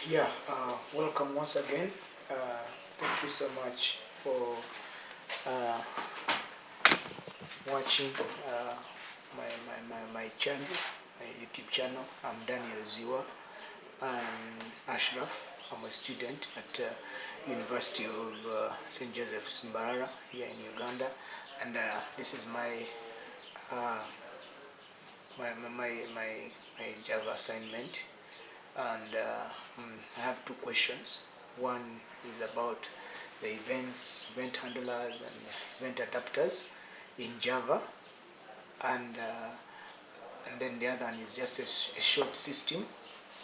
Yeah, welcome once again. Thank you so much for uh, watching my channel, my YouTube channel. I'm Daniel Zziwa. I'm Ashraf. I'm a student at University of St. Joseph's Mbarara here in Uganda, and this is uh, my Java assignment. And I have two questions. One is about the event handlers and event adapters in Java, and then the other one is just a short system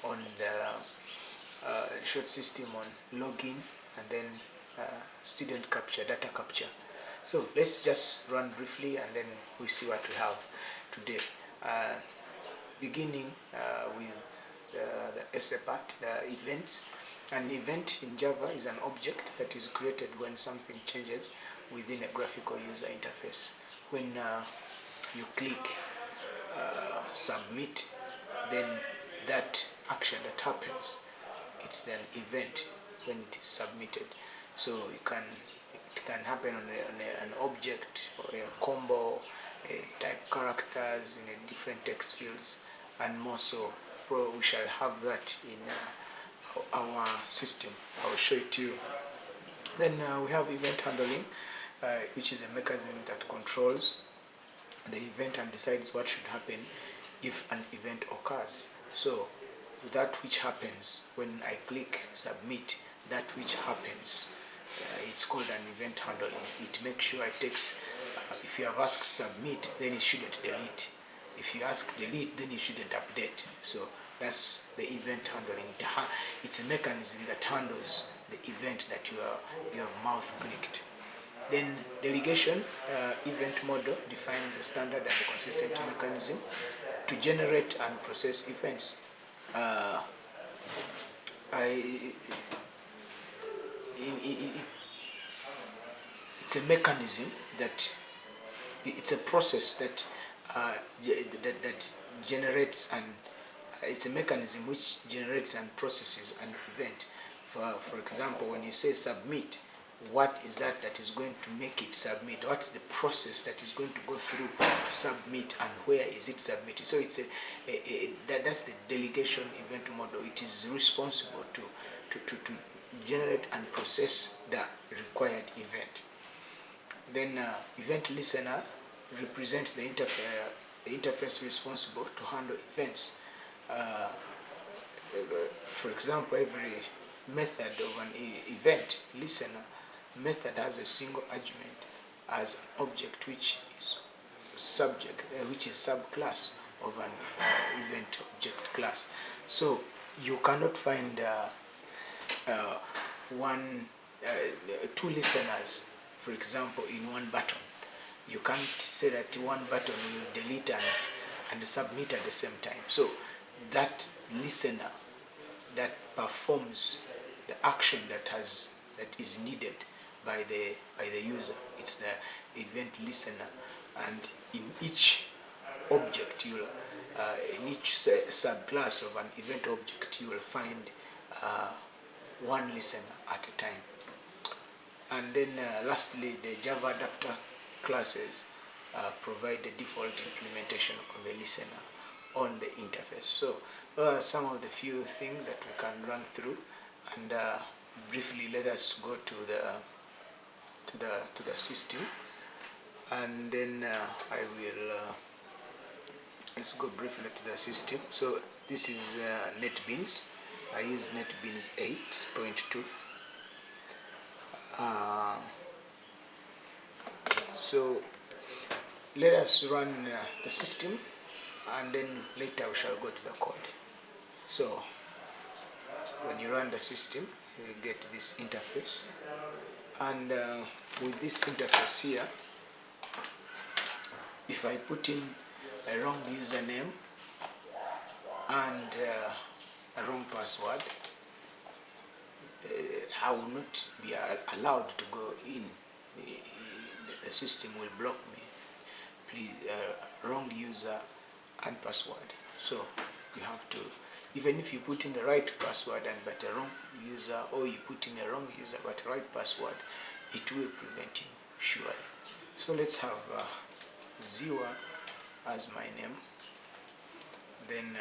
on the short system on login and then student capture, data capture. So let's just run briefly and then we see what we have today. Uh, Beginning with the essay part, the events. An event in Java is an object that is created when something changes within a graphical user interface. When you click submit, then that action that happens, it's an event when it is submitted. So it can happen on an object or a combo, a type characters in a different text fields, and more so. We shall have that in our system. I'll show it to you. Then we have event handling, which is a mechanism that controls the event and decides what should happen if an event occurs. So that which happens when I click submit, that which happens, it's called an event handling. It makes sure it takes, if you have asked submit, then it shouldn't delete. If you ask delete, then you shouldn't update. So that's the event handling. It's a mechanism that handles the event that you have mouse clicked. Then delegation, event model defines the standard and the consistent mechanism to generate and process events. It's a mechanism that it's a process that generates and it's a mechanism which generates and processes an event. For example, when you say submit, what is that is going to make it submit? What's the process that is going to go through to submit, and where is it submitted? So it's that's the delegation event model. It is responsible to generate and process the required event. Then event listener represents the interface responsible to handle events. For example, every method of an event listener method has a single argument as an object which is subclass of an event object class. So you cannot find two listeners, for example, in one button. You can't say that one button will delete and submit at the same time. So that listener that performs the action that is needed by the user, it's the event listener. And in each object, in each subclass of an event object, you will find one listener at a time. And then lastly, the Java adapter classes provide the default implementation of the listener on the interface. So some of the few things that we can run through, and briefly let us go to the system, and then I will let's go briefly to the system. So this is NetBeans. I use NetBeans 8.2. So let us run the system, and then later we shall go to the code. So when you run the system, you get this interface, and with this interface here, if I put in a wrong username and a wrong password, I will not be allowed to go in. The system will block me. Please, wrong user and password. So you have to Even if you put in the right password and but a wrong user, or you put in a wrong user but right password, it will prevent you surely. So let's have Zziwa as my name. Then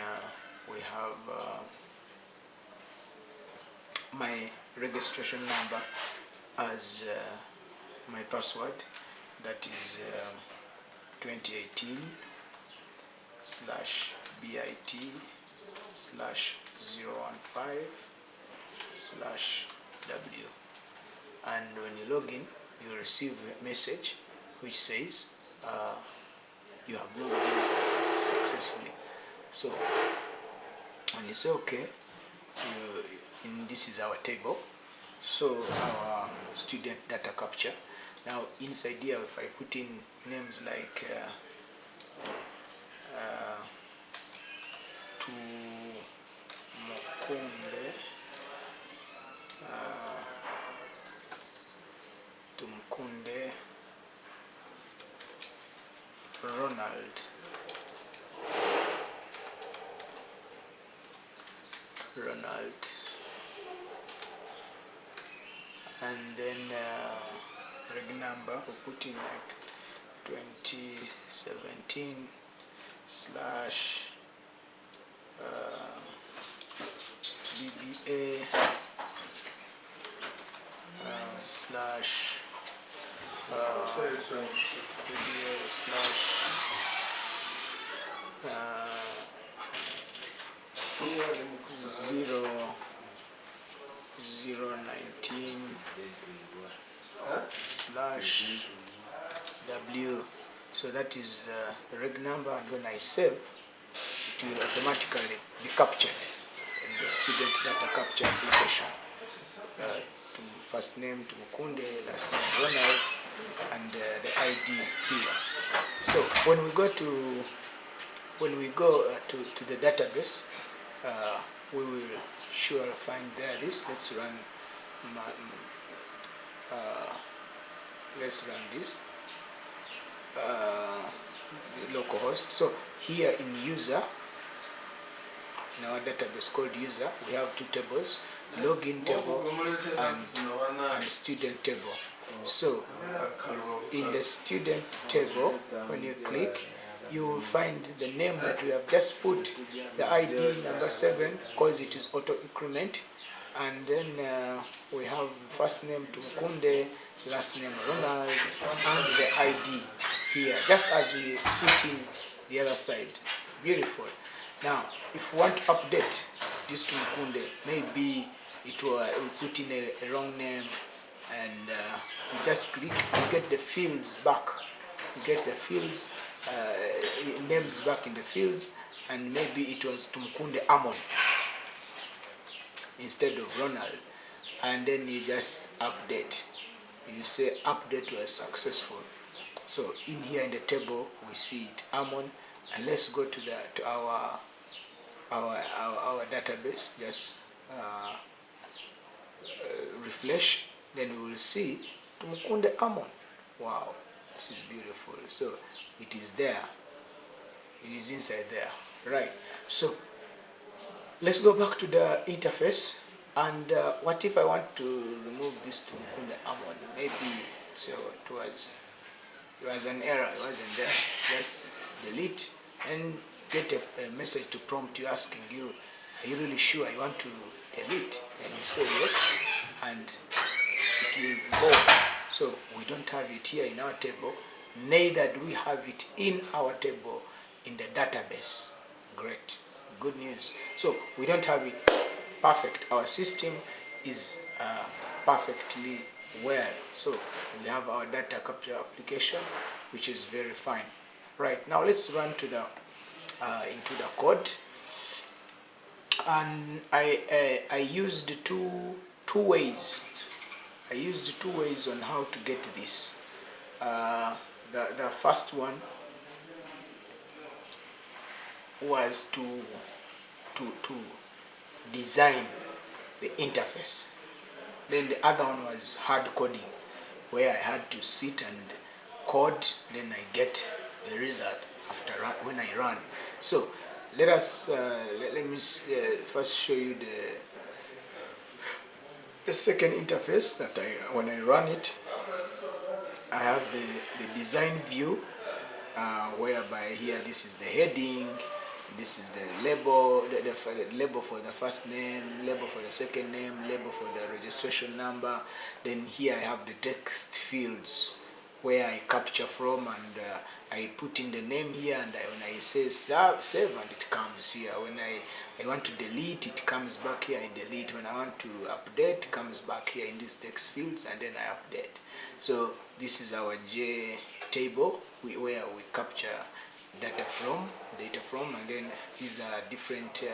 we have my registration number as my password, that is 2018 /bit /015/w. And when you log in, you receive a message which says you have logged in successfully. So when you say okay, this is our table, so our student data capture. Now inside here, if I put in names like Tumukunde Ronald, and then reg number we put in like 2017 /BBA /019/W. So that is the reg number, and when I save, it will automatically be captured in the student data capture application. First name Tumukunde, last name Ronald, and the ID here. So when we go to the database, we will sure find there this. Let's run this localhost. So here in user, in our database called user, we have two tables: login table and student table. So in the student table, when you click, you will find the name that we have just put, the ID number 7, because it is auto increment, and then we have first name Tumukunde, last name Ronald, and the ID here, just as we put in the other side. Beautiful. Now, if we want to update this Tumukunde, maybe we put in a wrong name, and you just click, you get the fields back. You get the fields, names back in the fields, and maybe it was Tumukunde Amon instead of Ronald, and then you just update. You say update was successful. So in here in the table we see it Amon, and let's go to our database. Just refresh, then we will see Tumukunde Amon. Wow, this is beautiful. So it is there. It is inside there, right? So let's go back to the interface. And what if I want to remove this Tumukunde Amon? Maybe so it was an error. It wasn't there. Just delete and get a message to prompt you asking you, are you really sure you want to delete? And you say yes, and it will go. So we don't have it here in our table, neither do we have it in our table in the database. Great, good news. So we don't have it perfect. Our system is perfectly well. So we have our data capture application, which is very fine. Right, now let's run to the into the code. And I used two ways. I used two ways on how to get this. The first one was to design the interface. Then the other one was hard coding, where I had to sit and code, then I get the result after when I run. So let us let me first show you the second interface that when I run it, I have the design view, whereby here this is the heading, this is the label, the label for the first name, label for the second name, label for the registration number. Then here I have the text fields where I capture from, and I put in the name here, and when I say save, and it comes here. When I want to delete, it comes back here, I delete. When I want to update, it comes back here in these text fields, and then I update. So this is our J table where we capture data from, and then these are different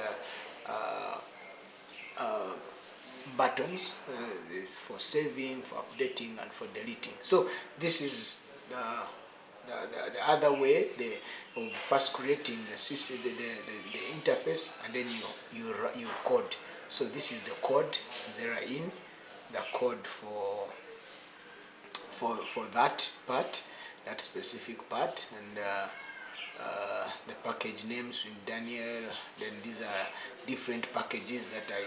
buttons for saving, for updating, and for deleting. So this is the other way of first creating the interface, and then you code. So this is the code therein, the code for that part, that specific part, and the package names with Daniel. Then these are different packages that I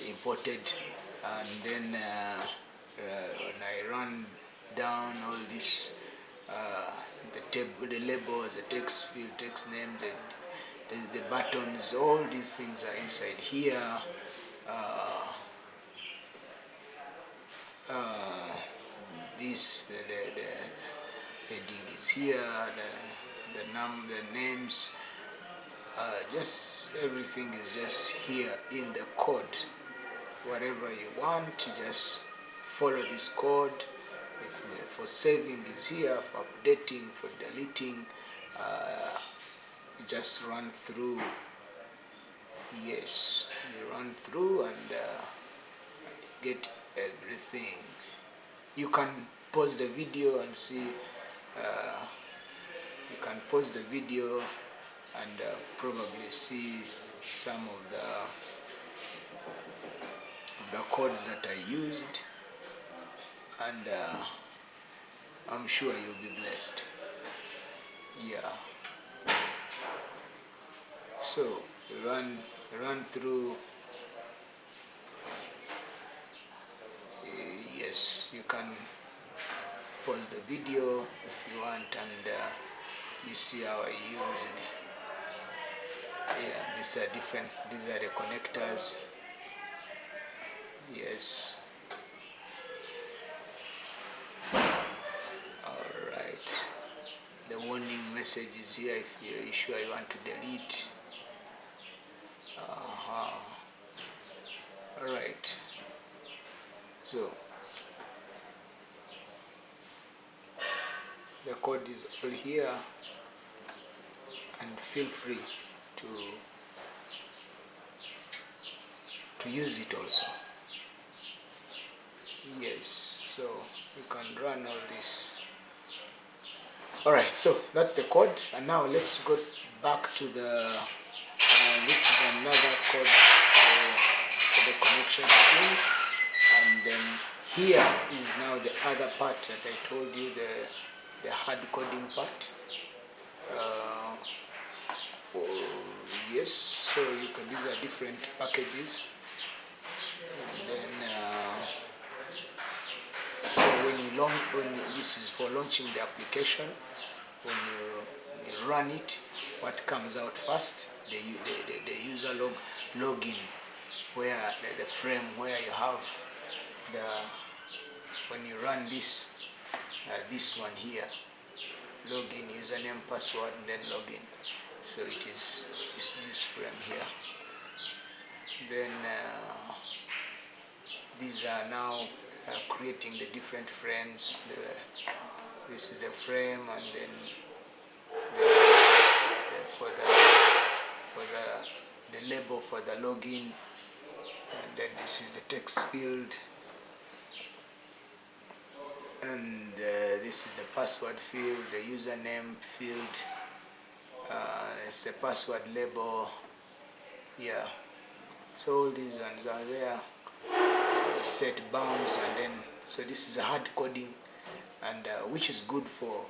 imported, and then when I run down all this, the table, the labels, the text field, text name, the buttons, all these things are inside here. This the heading is here, the names, just everything is just here in the code. Whatever you want to just follow this code. For saving is here, for updating, for deleting, you just run through. Yes, you run through and get everything. You can pause the video and see. You can pause the video and probably see some of the codes that I used, and I'm sure you'll be blessed. Yeah. So run through. Yes, you can pause the video if you want, and you see how I used. Yeah, these are different. These are the connectors. Yes. All right. The warning message is here if you're sure you want to delete. All right. So the code is all here, and feel free to use it also. Yes, so you can run all this. All right, so that's the code, and now let's go back to the this is another code for the connection string, and then here is now the other part that I told you, the hard coding part. Yes, so you can, these are different packages, and then so when this is for launching the application, when you run it, what comes out first, the user login, where the frame where you have when you run this this one here, login, username, password, and then login. So it is this frame here. Then these are now creating the different frames. This is the frame, and then for the label for the login, and then this is the text field, and this is the password field, the username field, it's the password label. Yeah, so all these ones are there, set bounds, and then so this is a hard coding, and which is good for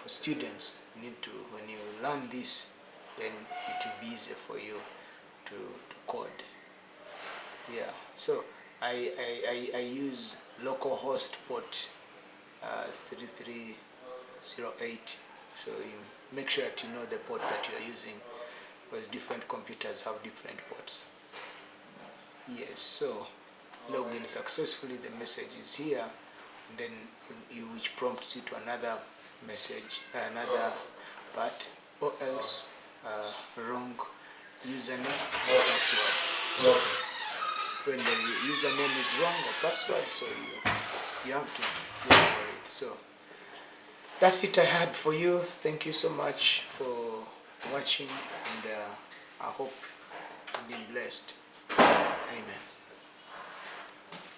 students. You need to, when you learn this, then it will be easier for you to code. Yeah, so I use localhost port 3308. So you make sure that you know the port that you are using, because different computers have different ports. Yes, so login successfully, the message is here, and then which prompts you to another message, another part, or else wrong username or password. So when the username is wrong or password, so you have to look for it. So that's it I had for you. Thank you so much for watching, and I hope you've been blessed. Amen.